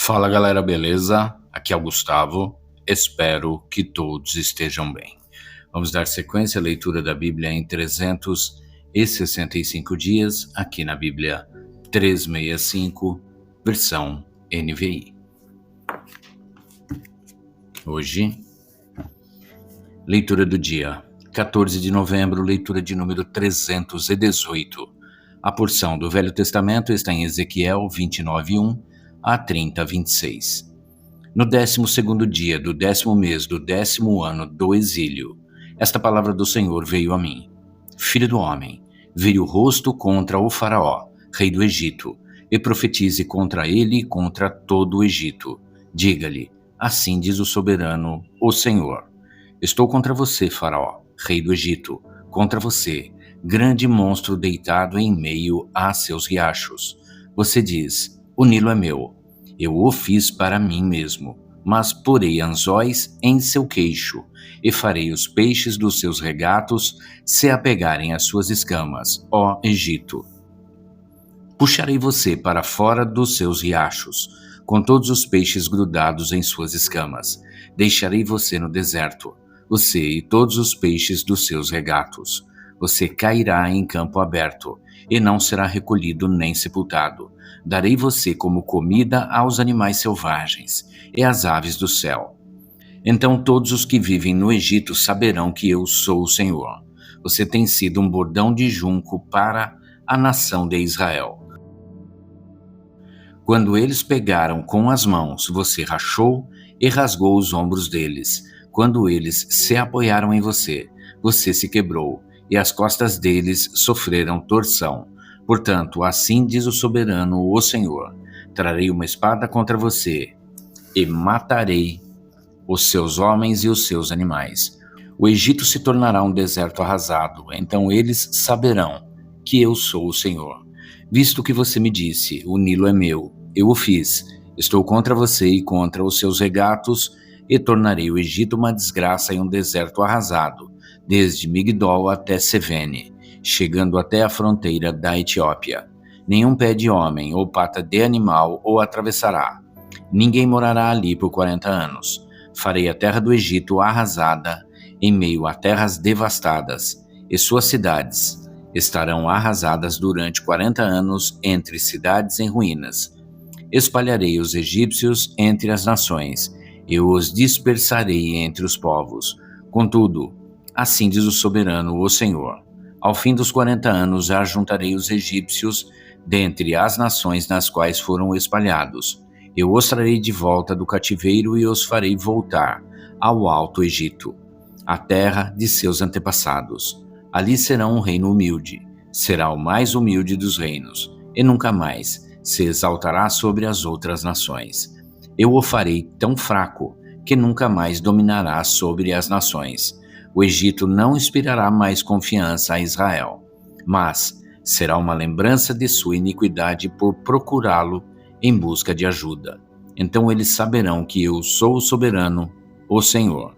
Fala galera, beleza? Aqui é o Gustavo, espero que todos estejam bem. Vamos dar sequência à leitura da Bíblia em 365 dias, aqui na Bíblia 365, versão NVI. Hoje, leitura do dia 14 de novembro, leitura de número 318. A porção do Velho Testamento está em Ezequiel 29:1 a 30:26. No 12º dia do 10º mês do 10º ano do exílio, esta palavra do Senhor veio a mim. Filho do homem, vire o rosto contra o faraó, rei do Egito, e profetize contra ele e contra todo o Egito. Diga-lhe, assim diz o soberano, o Senhor. Estou contra você, faraó, rei do Egito, contra você, grande monstro deitado em meio a seus riachos. Você diz, o Nilo é meu, eu o fiz para mim mesmo, mas porei anzóis em seu queixo, e farei os peixes dos seus regatos se apegarem às suas escamas, ó Egito. Puxarei você para fora dos seus riachos, com todos os peixes grudados em suas escamas. Deixarei você no deserto, você e todos os peixes dos seus regatos. Você cairá em campo aberto, e não será recolhido nem sepultado. Darei você como comida aos animais selvagens e às aves do céu. Então todos os que vivem no Egito saberão que eu sou o Senhor. Você tem sido um bordão de junco para a nação de Israel. Quando eles pegaram com as mãos, você rachou e rasgou os ombros deles. Quando eles se apoiaram em você, você se quebrou, e as costas deles sofreram torção. Portanto, assim diz o soberano, o Senhor, trarei uma espada contra você, e matarei os seus homens e os seus animais. O Egito se tornará um deserto arrasado, então eles saberão que eu sou o Senhor. Visto que você me disse, o Nilo é meu, eu o fiz, estou contra você e contra os seus regatos, e tornarei o Egito uma desgraça e um deserto arrasado, desde Migdol até Sevene, chegando até a fronteira da Etiópia. Nenhum pé de homem ou pata de animal o atravessará. Ninguém morará ali por 40 anos. Farei a terra do Egito arrasada em meio a terras devastadas, e suas cidades estarão arrasadas durante 40 anos entre cidades em ruínas. Espalharei os egípcios entre as nações, e os dispersarei entre os povos. Contudo, assim diz o soberano, o Senhor, ao fim dos 40 anos ajuntarei os egípcios dentre as nações nas quais foram espalhados. Eu os trarei de volta do cativeiro e os farei voltar ao Alto Egito, a terra de seus antepassados. Ali serão um reino humilde, será o mais humilde dos reinos, e nunca mais se exaltará sobre as outras nações. Eu o farei tão fraco que nunca mais dominará sobre as nações. O Egito não inspirará mais confiança a Israel, mas será uma lembrança de sua iniquidade por procurá-lo em busca de ajuda. Então eles saberão que eu sou o soberano, o Senhor.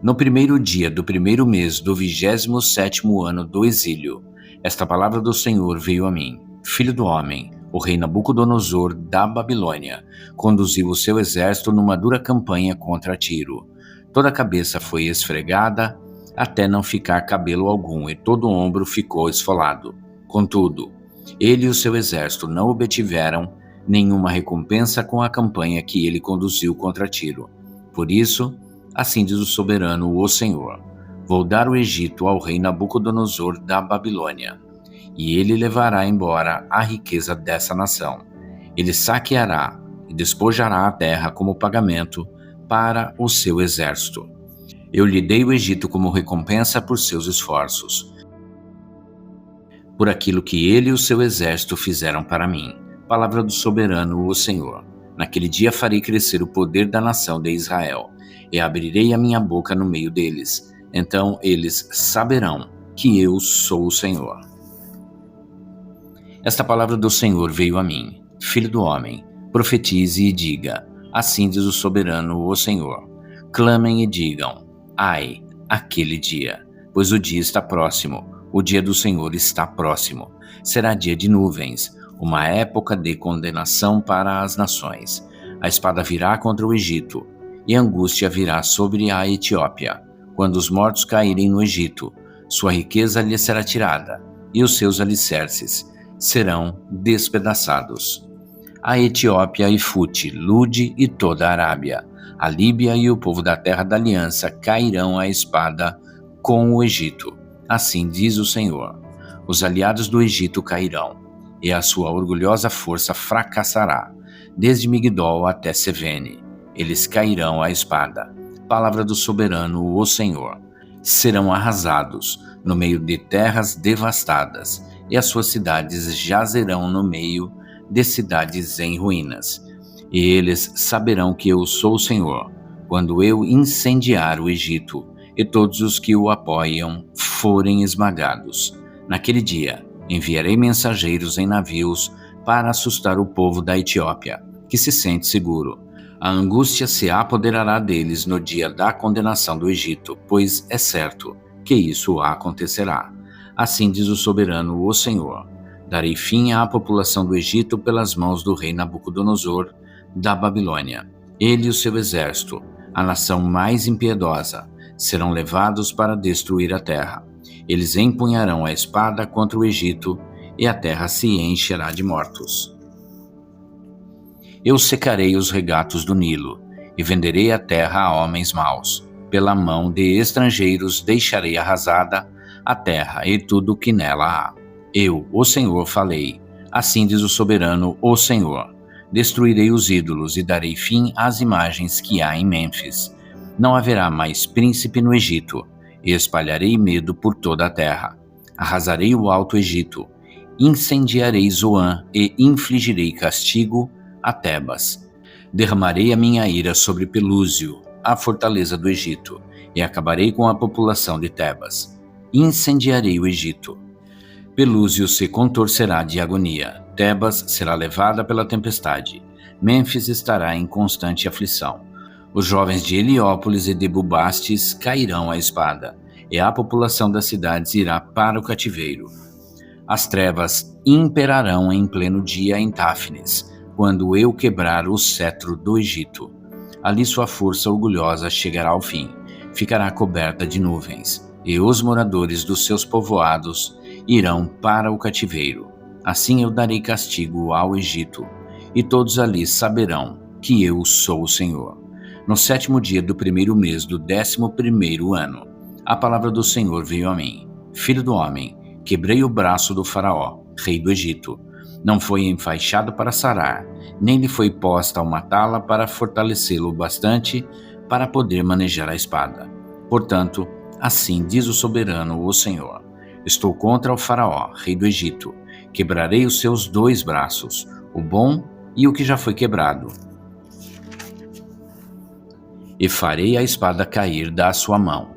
No primeiro dia do primeiro mês do 27º ano do exílio, esta palavra do Senhor veio a mim. Filho do homem, o rei Nabucodonosor da Babilônia conduziu o seu exército numa dura campanha contra Tiro. Toda a cabeça foi esfregada até não ficar cabelo algum, e todo o ombro ficou esfolado. Contudo, ele e o seu exército não obtiveram nenhuma recompensa com a campanha que ele conduziu contra Tiro. Por isso, assim diz o soberano, o Senhor, vou dar o Egito ao rei Nabucodonosor da Babilônia, e ele levará embora a riqueza dessa nação. Ele saqueará e despojará a terra como pagamento para o seu exército. Eu lhe dei o Egito como recompensa por seus esforços, por aquilo que ele e o seu exército fizeram para mim. Palavra do soberano, o Senhor. Naquele dia farei crescer o poder da nação de Israel, e abrirei a minha boca no meio deles. Então eles saberão que eu sou o Senhor. Esta palavra do Senhor veio a mim. Filho do homem, profetize e diga, assim diz o soberano, o Senhor. Clamem e digam, ai, aquele dia, pois o dia está próximo, o dia do Senhor está próximo. Será dia de nuvens, uma época de condenação para as nações. A espada virá contra o Egito, e a angústia virá sobre a Etiópia. Quando os mortos caírem no Egito, sua riqueza lhe será tirada, e os seus alicerces serão despedaçados. A Etiópia e Fute, Lude e toda a Arábia, a Líbia e o povo da terra da aliança cairão à espada com o Egito. Assim diz o Senhor: os aliados do Egito cairão, e a sua orgulhosa força fracassará, desde Migdol até Sevene. Eles cairão à espada. Palavra do soberano, o Senhor. Serão arrasados no meio de terras devastadas, e as suas cidades jazerão no meio de cidades em ruínas. E eles saberão que eu sou o Senhor, quando eu incendiar o Egito, e todos os que o apoiam forem esmagados. Naquele dia, enviarei mensageiros em navios para assustar o povo da Etiópia, que se sente seguro. A angústia se apoderará deles no dia da condenação do Egito, pois é certo que isso acontecerá. Assim diz o soberano, o Senhor: darei fim à população do Egito pelas mãos do rei Nabucodonosor da Babilônia. Ele e o seu exército, a nação mais impiedosa, serão levados para destruir a terra. Eles empunharão a espada contra o Egito, e a terra se encherá de mortos. Eu secarei os regatos do Nilo, e venderei a terra a homens maus. Pela mão de estrangeiros deixarei arrasada a terra e tudo o que nela há. Eu, o Senhor, falei. Assim diz o soberano, o Senhor: destruirei os ídolos e darei fim às imagens que há em Mênfis. Não haverá mais príncipe no Egito, e espalharei medo por toda a terra. Arrasarei o alto Egito, incendiarei Zoan e infligirei castigo a Tebas. Derramarei a minha ira sobre Pelúsio, a fortaleza do Egito, e acabarei com a população de Tebas. Incendiarei o Egito. Pelúsio se contorcerá de agonia, Tebas será levada pela tempestade, Mênfis estará em constante aflição. Os jovens de Heliópolis e de Bubastes cairão à espada, e a população das cidades irá para o cativeiro. As trevas imperarão em pleno dia em Táfnis, quando eu quebrar o cetro do Egito. Ali sua força orgulhosa chegará ao fim, ficará coberta de nuvens, e os moradores dos seus povoados irão para o cativeiro. Assim eu darei castigo ao Egito, e todos ali saberão que eu sou o Senhor. No 7º dia do 1º mês do 11º ano, a palavra do Senhor veio a mim: filho do homem, quebrei o braço do faraó, rei do Egito. Não foi enfaixado para sarar, nem lhe foi posta uma tala para fortalecê-lo bastante para poder manejar a espada. Portanto, assim diz o soberano, o Senhor: estou contra o faraó, rei do Egito. Quebrarei os seus 2 braços, o bom e o que já foi quebrado, e farei a espada cair da sua mão.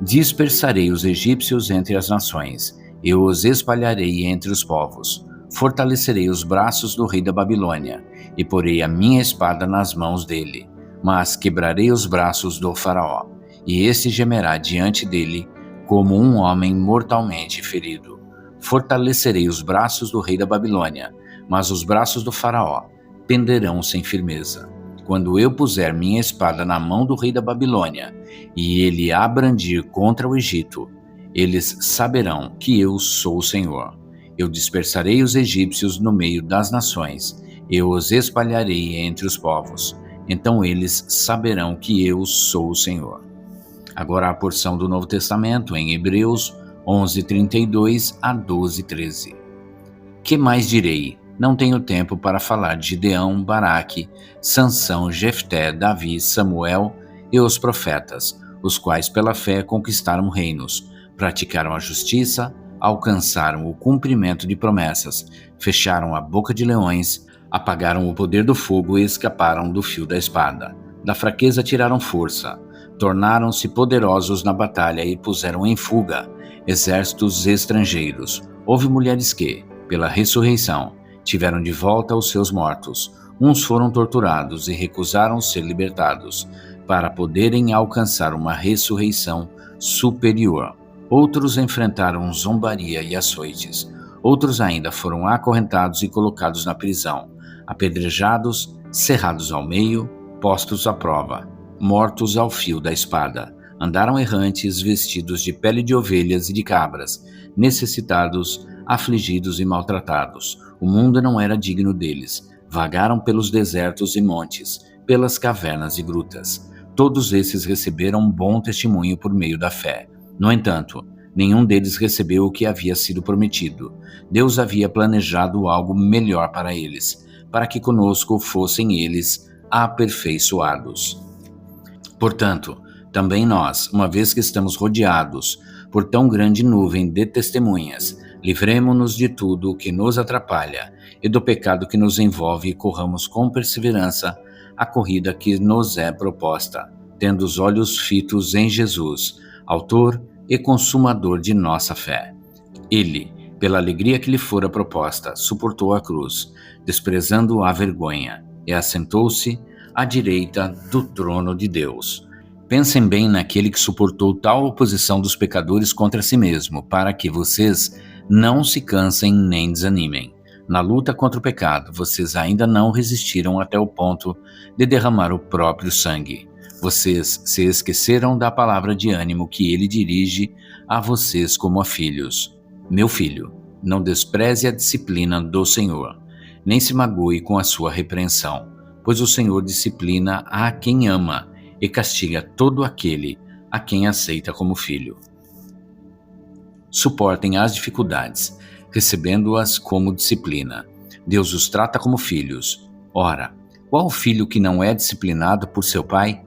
Dispersarei os egípcios entre as nações, e os espalharei entre os povos. Fortalecerei os braços do rei da Babilônia, e porei a minha espada nas mãos dele. Mas quebrarei os braços do faraó, e este gemerá diante dele como um homem mortalmente ferido. Fortalecerei os braços do rei da Babilônia, mas os braços do faraó penderão sem firmeza. Quando eu puser minha espada na mão do rei da Babilônia, e ele a brandir contra o Egito, eles saberão que eu sou o Senhor. Eu dispersarei os egípcios no meio das nações, eu os espalharei entre os povos. Então eles saberão que eu sou o Senhor. Agora a porção do Novo Testamento em Hebreus 11:32 a 12:13. Que mais direi? Não tenho tempo para falar de Gideão, Baraque, Sansão, Jefté, Davi, Samuel e os profetas, os quais pela fé conquistaram reinos, praticaram a justiça, alcançaram o cumprimento de promessas, fecharam a boca de leões, apagaram o poder do fogo e escaparam do fio da espada. Da fraqueza tiraram força, tornaram-se poderosos na batalha e puseram em fuga exércitos estrangeiros. Houve mulheres que, pela ressurreição, tiveram de volta os seus mortos. Uns foram torturados e recusaram ser libertados, para poderem alcançar uma ressurreição superior. Outros enfrentaram zombaria e açoites. Outros ainda foram acorrentados e colocados na prisão, apedrejados, cerrados ao meio, postos à prova, mortos ao fio da espada. Andaram errantes, vestidos de pele de ovelhas e de cabras, necessitados, afligidos e maltratados. O mundo não era digno deles. Vagaram pelos desertos e montes, pelas cavernas e grutas. Todos esses receberam um bom testemunho por meio da fé. No entanto, nenhum deles recebeu o que havia sido prometido. Deus havia planejado algo melhor para eles, para que conosco fossem eles aperfeiçoados. Portanto, também nós, uma vez que estamos rodeados por tão grande nuvem de testemunhas, livremo-nos de tudo o que nos atrapalha e do pecado que nos envolve e corramos com perseverança a corrida que nos é proposta, tendo os olhos fitos em Jesus, autor e consumador de nossa fé. Ele, pela alegria que lhe fora proposta, suportou a cruz, desprezando a vergonha, e assentou-se à direita do trono de Deus. Pensem bem naquele que suportou tal oposição dos pecadores contra si mesmo, para que vocês não se cansem nem desanimem. Na luta contra o pecado, vocês ainda não resistiram até o ponto de derramar o próprio sangue. Vocês se esqueceram da palavra de ânimo que ele dirige a vocês como a filhos. Meu filho, não despreze a disciplina do Senhor, nem se magoe com a sua repreensão, pois o Senhor disciplina a quem ama e castiga todo aquele a quem aceita como filho. Suportem as dificuldades, recebendo-as como disciplina. Deus os trata como filhos. Ora, qual filho que não é disciplinado por seu pai?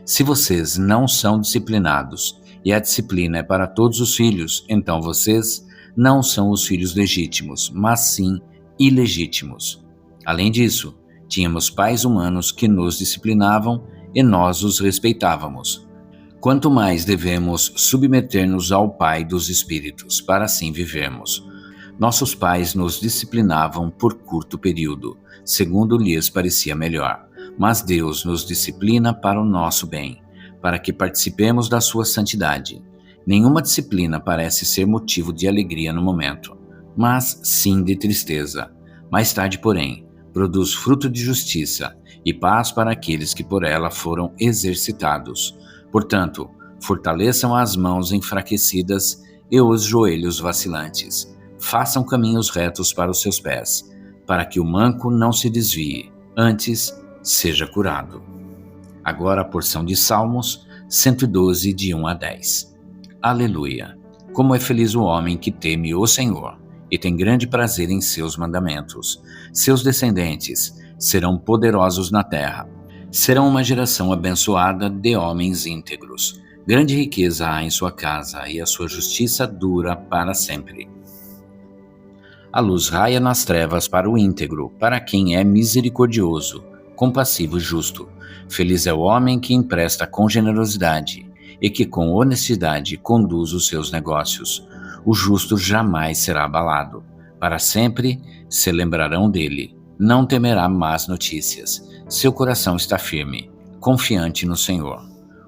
Se vocês não são disciplinados, e a disciplina é para todos os filhos, então vocês não são os filhos legítimos, mas sim ilegítimos. Além disso, tínhamos pais humanos que nos disciplinavam e nós os respeitávamos. Quanto mais devemos submeter-nos ao Pai dos Espíritos, para assim vivermos. Nossos pais nos disciplinavam por curto período, segundo lhes parecia melhor, mas Deus nos disciplina para o nosso bem, para que participemos da sua santidade. Nenhuma disciplina parece ser motivo de alegria no momento, mas sim de tristeza. Mais tarde, porém, produz fruto de justiça e paz para aqueles que por ela foram exercitados. Portanto, fortaleçam as mãos enfraquecidas e os joelhos vacilantes. Façam caminhos retos para os seus pés, para que o manco não se desvie, antes seja curado. Agora a porção de Salmos 112, de 1 a 10. Aleluia! Como é feliz o homem que teme o Senhor e tem grande prazer em seus mandamentos. Seus descendentes serão poderosos na terra. Serão uma geração abençoada de homens íntegros. Grande riqueza há em sua casa e a sua justiça dura para sempre. A luz raia nas trevas para o íntegro, para quem é misericordioso, compassivo e justo. Feliz é o homem que empresta com generosidade e que com honestidade conduz os seus negócios. O justo jamais será abalado. Para sempre se lembrarão dele. Não temerá más notícias. Seu coração está firme, confiante no Senhor.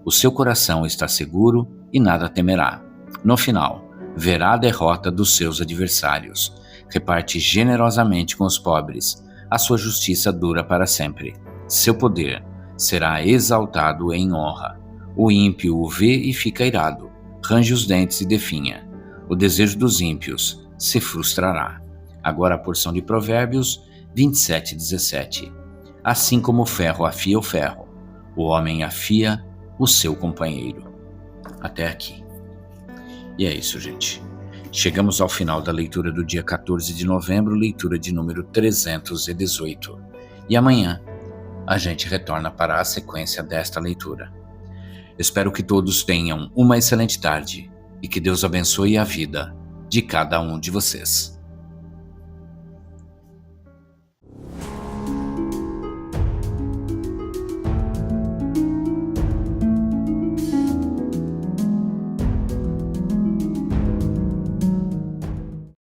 O seu coração está seguro e nada temerá. No final, verá a derrota dos seus adversários. Reparte generosamente com os pobres. A sua justiça dura para sempre. Seu poder será exaltado em honra. O ímpio o vê e fica irado. Range os dentes e definha. O desejo dos ímpios se frustrará. Agora a porção de Provérbios 27, 17. Assim como o ferro afia o ferro, o homem afia o seu companheiro. Até aqui. E é isso, gente. Chegamos ao final da leitura do dia 14 de novembro, leitura de número 318. E amanhã a gente retorna para a sequência desta leitura. Espero que todos tenham uma excelente tarde e que Deus abençoe a vida de cada um de vocês.